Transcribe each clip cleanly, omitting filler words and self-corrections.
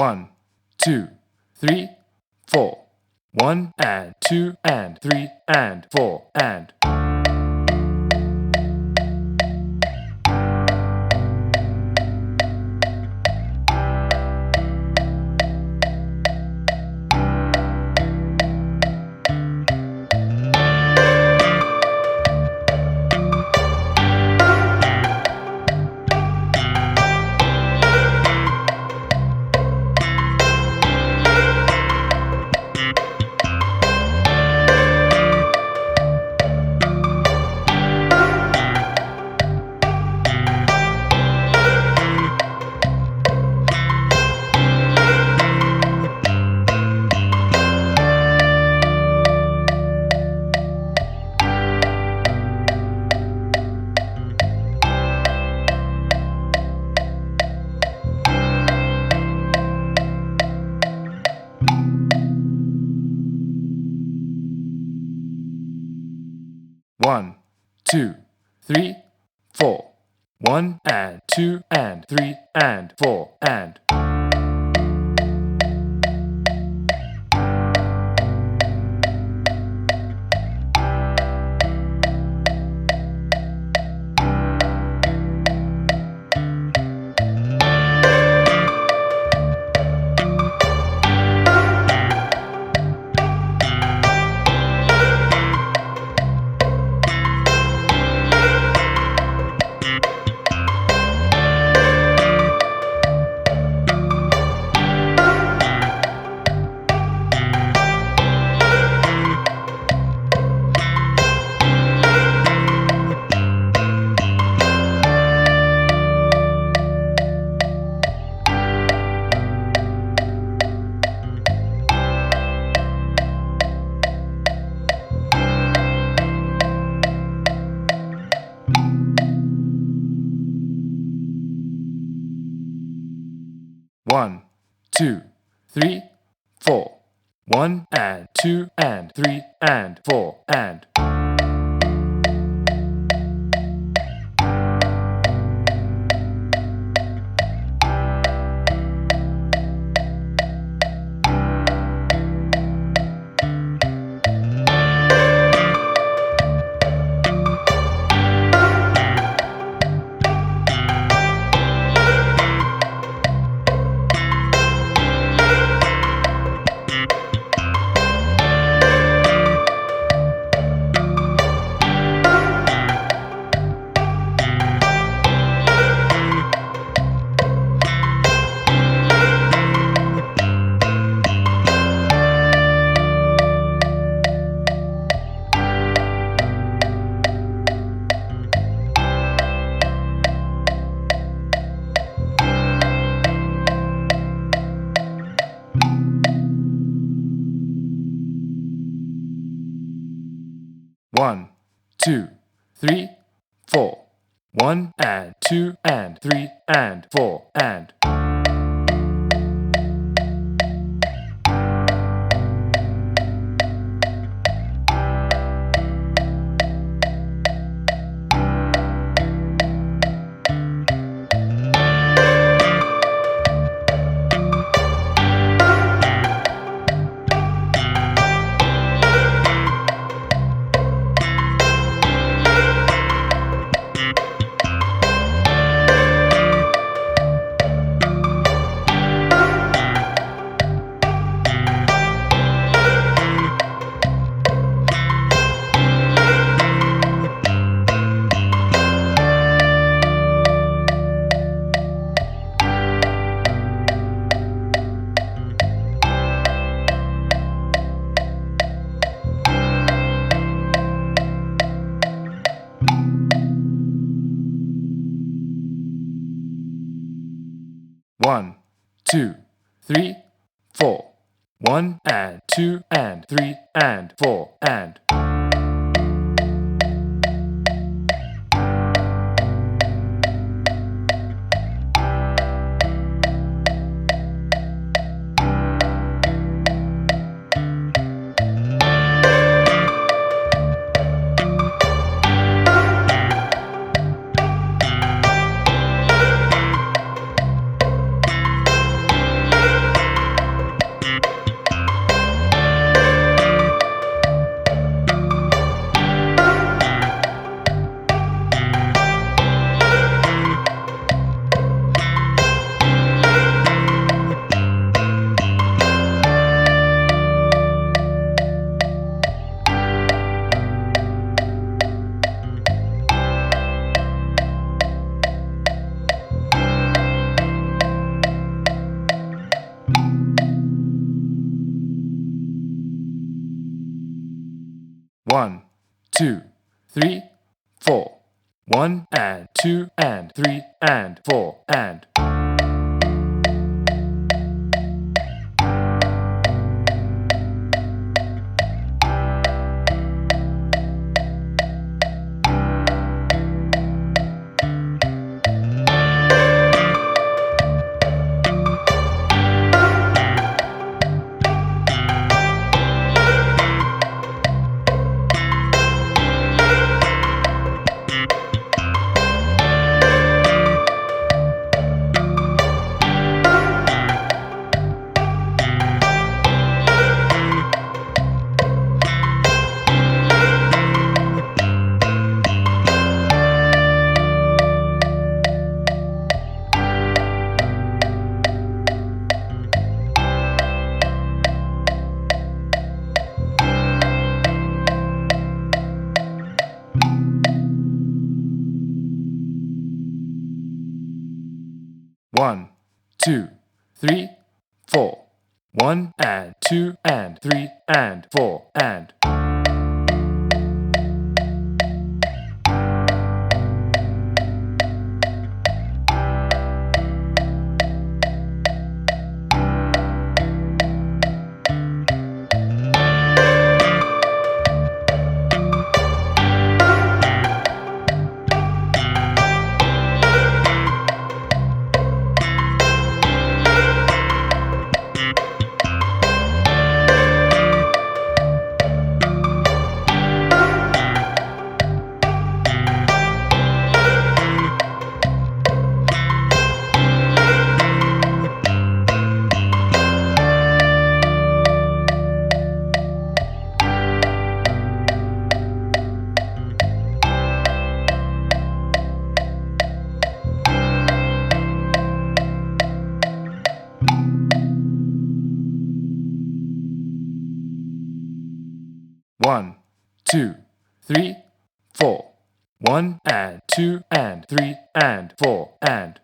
1, 2, 3, 4. 1 and 2 and 3 and 4 and. One, 2, 3, 4. 1 and 2 and 3 and 4 and. One, 2, 3, 4. 1 and 2 and 3 and 4 and. One, 2, 3, 4. 1 and 2 and 3 and 4 and. One, 2, 3, 4. 1 and 2 and 3 and 4 and. 1, 2, 3, 4. 1 and 2 and 3 and 4 and. One, 2, 3, 4. 1 and 2 and 3 and 4 and. One, 2, 3, 4. 1 and 2 and 3 and 4 and.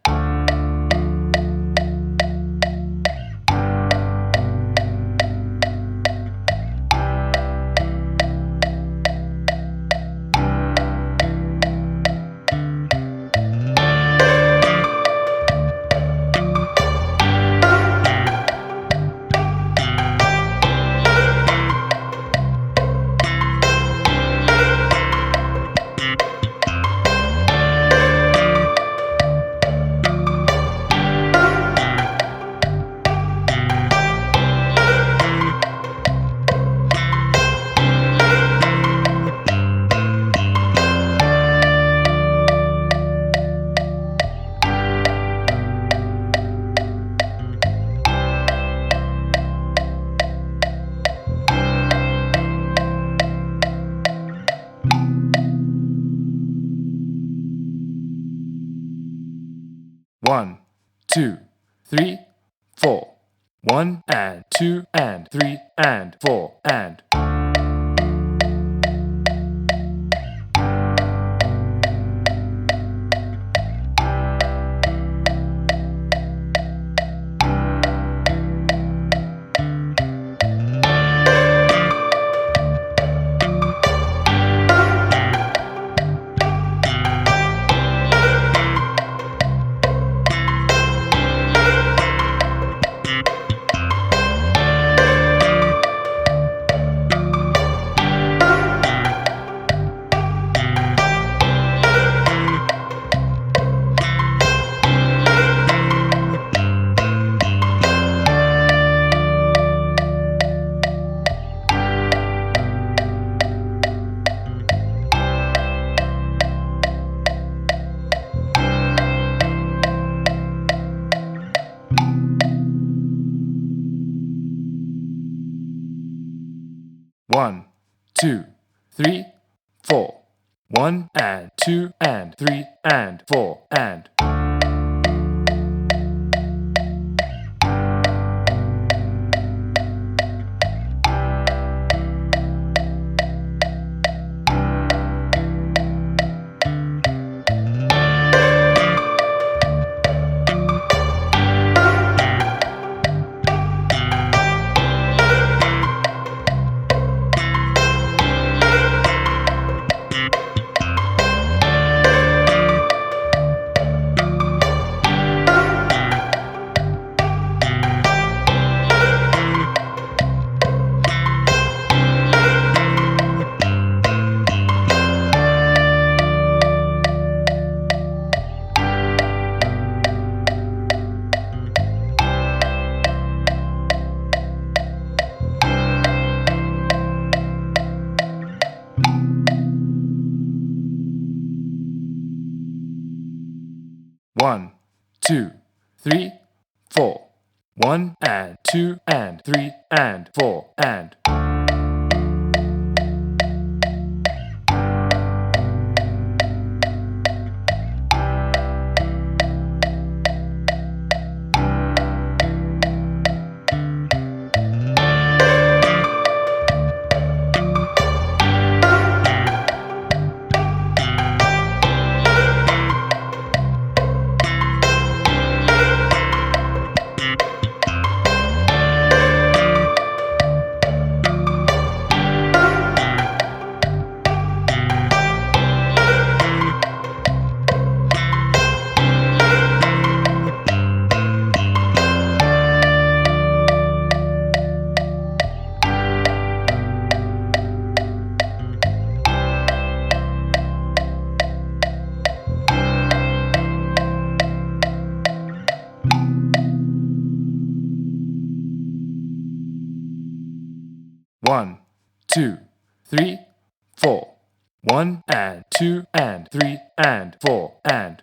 One, 2, 3, 4. 1 and 2 and 3 and 4 and. One, 2, 3, 4. 1 and 2 and 3 and 4 and. 1, 2, 3, 4. 1 and 2 and 3 and 4 and. One, 2, 3, 4. 1 and 2 and 3 and 4 and.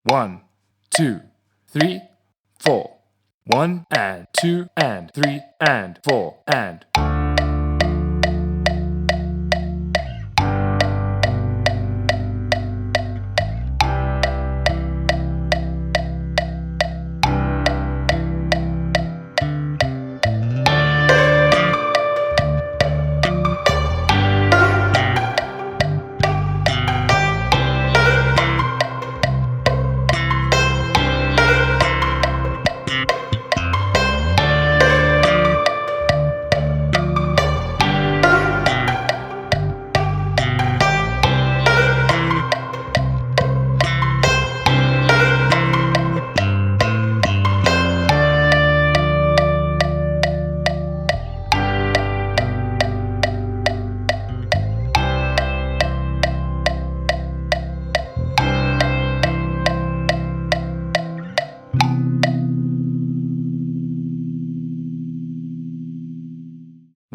One, 2, 3, 4. 1 and 2 and 3 and 4 and.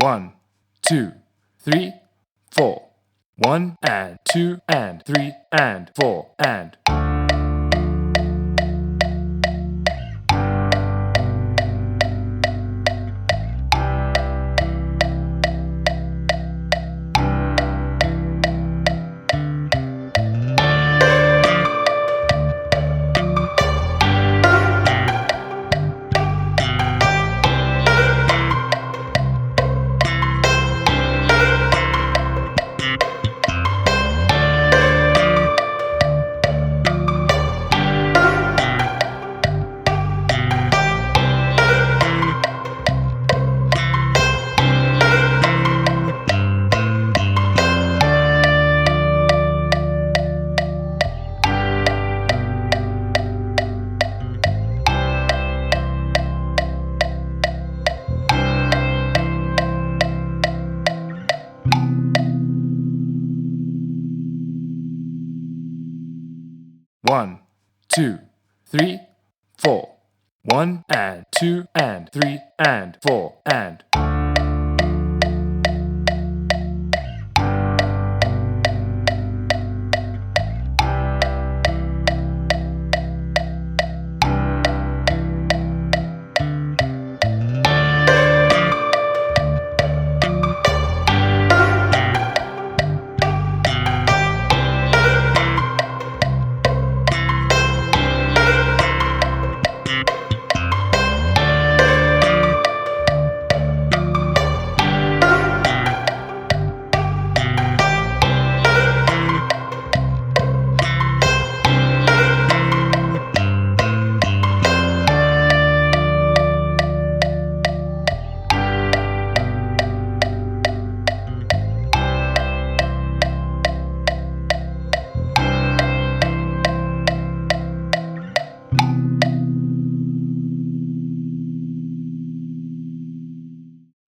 One, 2, 3, 4. 1 and 2 and 3 and 4 and. One, 2, 3, 4. 1 and 2 and 3 and 4 and.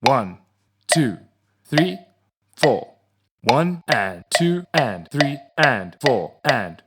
1, 2, 3, 4. 1 and 2 and 3 and 4 and.